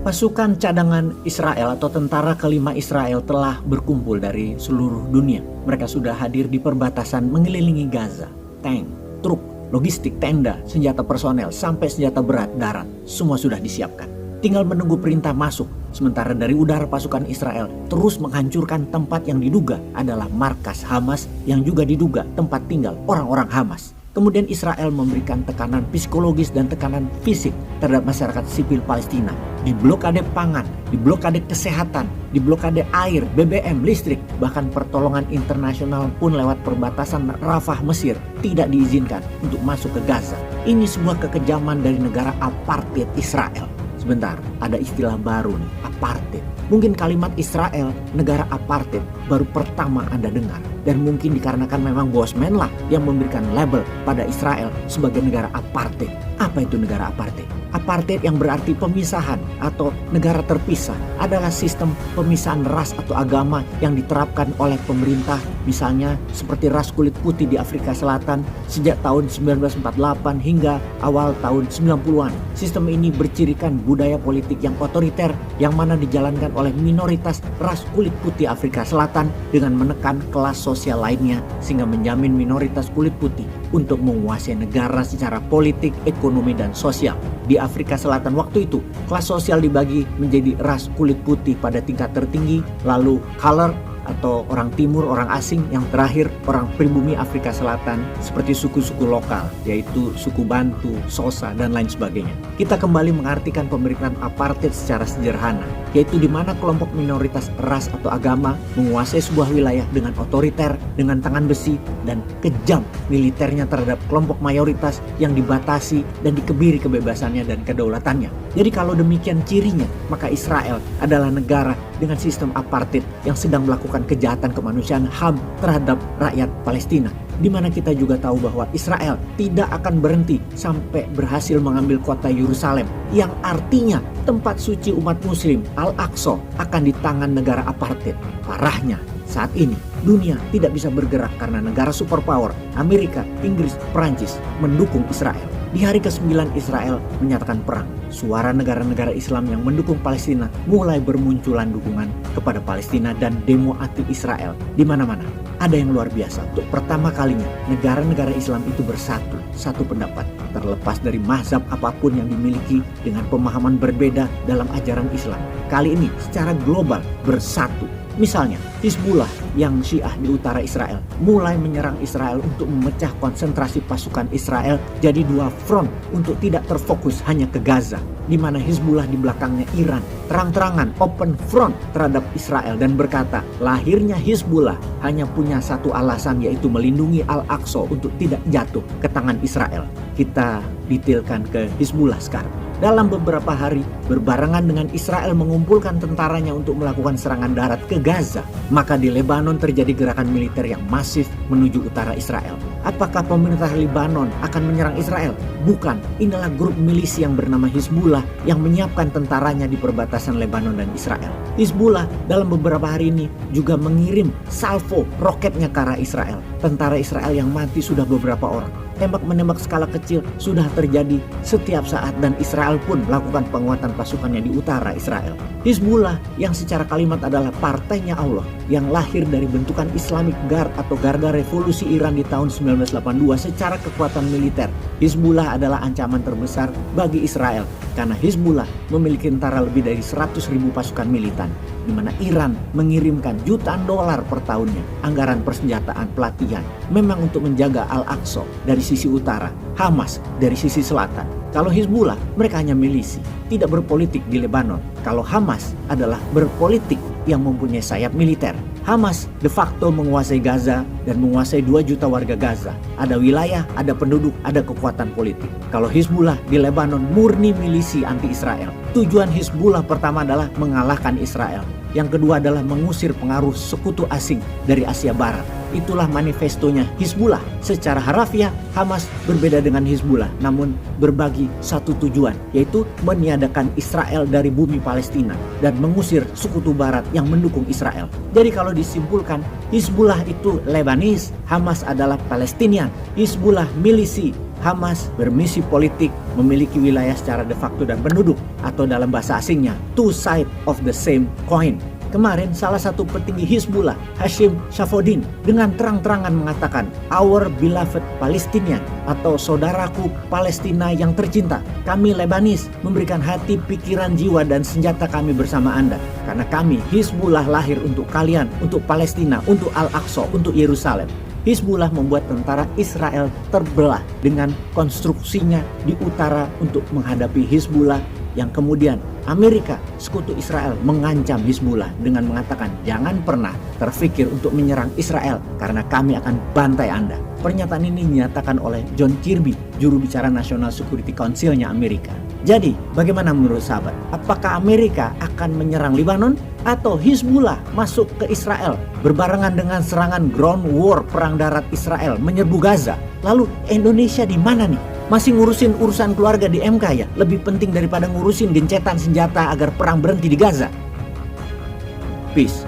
Pasukan cadangan Israel atau tentara kelima Israel telah berkumpul dari seluruh dunia. Mereka sudah hadir di perbatasan mengelilingi Gaza. Tank, truk, logistik, tenda, senjata personel, sampai senjata berat darat, semua sudah disiapkan. Tinggal menunggu perintah masuk. Sementara dari udara pasukan Israel terus menghancurkan tempat yang diduga adalah markas Hamas yang juga diduga tempat tinggal orang-orang Hamas. Kemudian Israel memberikan tekanan psikologis dan tekanan fisik terhadap masyarakat sipil Palestina. Diblokade pangan, diblokade kesehatan, diblokade air, BBM, listrik, bahkan pertolongan internasional pun lewat perbatasan Rafah Mesir tidak diizinkan untuk masuk ke Gaza. Ini sebuah kekejaman dari negara apartheid Israel. Sebentar, ada istilah baru nih, apartheid. Mungkin kalimat Israel, negara apartheid, baru pertama Anda dengar. Dan mungkin dikarenakan memang Bosman lah yang memberikan label pada Israel sebagai negara apartheid. Apa itu negara apartheid? Apartheid yang berarti pemisahan atau negara terpisah adalah sistem pemisahan ras atau agama yang diterapkan oleh pemerintah, misalnya seperti ras kulit putih di Afrika Selatan sejak tahun 1948 hingga awal tahun 90-an. Sistem ini bercirikan budaya politik yang otoriter yang mana dijalankan oleh minoritas ras kulit putih Afrika Selatan dengan menekan kelas sosial lainnya sehingga menjamin minoritas kulit putih untuk menguasai negara secara politik, ekonomi, dan sosial. Di Afrika Selatan waktu itu, kelas sosial dibagi menjadi ras kulit putih pada tingkat tertinggi, lalu color atau orang timur, orang asing, yang terakhir orang pribumi Afrika Selatan seperti suku-suku lokal yaitu suku Bantu, Xhosa, dan lain sebagainya. Kita kembali mengartikan pemerintahan apartheid secara sederhana, yaitu di mana kelompok minoritas ras atau agama menguasai sebuah wilayah dengan otoriter, dengan tangan besi, dan kejam militernya terhadap kelompok mayoritas yang dibatasi dan dikebiri kebebasannya dan kedaulatannya. Jadi kalau demikian cirinya, maka Israel adalah negara dengan sistem apartheid yang sedang melakukan kejahatan kemanusiaan HAM terhadap rakyat Palestina. Di mana kita juga tahu bahwa Israel tidak akan berhenti sampai berhasil mengambil kota Yerusalem, yang artinya tempat suci umat muslim Al-Aqsa akan di tangan negara apartheid. Parahnya, saat ini dunia tidak bisa bergerak karena negara superpower Amerika, Inggris, Perancis mendukung Israel. Di hari ke-9 Israel menyatakan perang. Suara negara-negara Islam yang mendukung Palestina mulai bermunculan dukungan kepada Palestina dan demo anti Israel di mana-mana. Ada yang luar biasa. Untuk pertama kalinya negara-negara Islam itu bersatu, satu pendapat, terlepas dari mazhab apapun yang dimiliki dengan pemahaman berbeda dalam ajaran Islam. Kali ini secara global bersatu. Misalnya, Hizbullah yang Syiah di utara Israel mulai menyerang Israel untuk memecah konsentrasi pasukan Israel jadi dua front untuk tidak terfokus hanya ke Gaza, di mana Hizbullah di belakangnya Iran terang-terangan open front terhadap Israel dan berkata lahirnya Hizbullah hanya punya satu alasan, yaitu melindungi Al-Aqsa untuk tidak jatuh ke tangan Israel. Kita detailkan ke Hizbullah sekarang. Dalam beberapa hari berbarengan dengan Israel mengumpulkan tentaranya untuk melakukan serangan darat ke Gaza, maka di Lebanon terjadi gerakan militer yang masif menuju utara Israel. Apakah pemerintah Lebanon akan menyerang Israel? Bukan, inilah grup milisi yang bernama Hizbullah yang menyiapkan tentaranya di perbatasan Lebanon dan Israel. Hizbullah dalam beberapa hari ini juga mengirim salvo roketnya ke arah Israel. Tentara Israel yang mati sudah beberapa orang. Tembak-menembak skala kecil sudah terjadi setiap saat dan Israel pun melakukan penguatan pasukannya di utara Israel. Hizbullah yang secara kalimat adalah partainya Allah yang lahir dari bentukan Islamic Guard atau Garda Revolusi Iran di tahun 1982 secara kekuatan militer. Hizbullah adalah ancaman terbesar bagi Israel karena Hizbullah memiliki tentara lebih dari 100.000 pasukan militan, di mana Iran mengirimkan jutaan dolar per tahunnya anggaran persenjataan pelatihan memang untuk menjaga Al-Aqsa dari sisi utara, Hamas dari sisi selatan. Kalau Hizbullah mereka hanya milisi, tidak berpolitik di Lebanon. Kalau Hamas adalah berpolitik yang mempunyai sayap militer. Hamas de facto menguasai Gaza dan menguasai 2 juta warga Gaza. Ada wilayah, ada penduduk, ada kekuatan politik. Kalau Hizbullah di Lebanon murni milisi anti-Israel. Tujuan Hizbullah pertama adalah mengalahkan Israel. Yang kedua adalah mengusir pengaruh sekutu asing dari Asia Barat. itulah manifestonya Hizbullah. Secara harafiah, Hamas berbeda dengan Hizbullah, namun berbagi satu tujuan, yaitu meniadakan Israel dari bumi Palestina dan mengusir sekutu barat yang mendukung Israel. Jadi kalau disimpulkan, Hizbullah itu Lebanis, Hamas adalah Palestinian. Hizbullah milisi, Hamas bermisi politik, memiliki wilayah secara de facto dan penduduk, atau dalam bahasa asingnya, two sides of the same coin. Kemarin salah satu petinggi Hizbullah, Hashim Safodin, dengan terang-terangan mengatakan, "Our beloved Palestinian," atau saudaraku Palestina yang tercinta. Kami Lebanis memberikan hati, pikiran, jiwa, dan senjata kami bersama Anda. Karena kami, Hizbullah, lahir untuk kalian, untuk Palestina, untuk Al-Aqsa, untuk Yerusalem. Hizbullah membuat tentara Israel terbelah dengan konstruksinya di utara untuk menghadapi Hizbullah, yang kemudian Amerika, sekutu Israel, mengancam Hizbullah dengan mengatakan, "Jangan pernah terfikir untuk menyerang Israel karena kami akan bantai Anda." Pernyataan ini dinyatakan oleh John Kirby, juru bicara National Security Council-nya Amerika. Jadi, bagaimana menurut sahabat? Apakah Amerika akan menyerang Lebanon atau Hizbullah masuk ke Israel berbarengan dengan serangan ground war, perang darat Israel menyerbu Gaza? Lalu Indonesia di mana nih? Masih ngurusin urusan keluarga di MK ya? Lebih penting daripada ngurusin gencetan senjata agar perang berhenti di Gaza. Peace.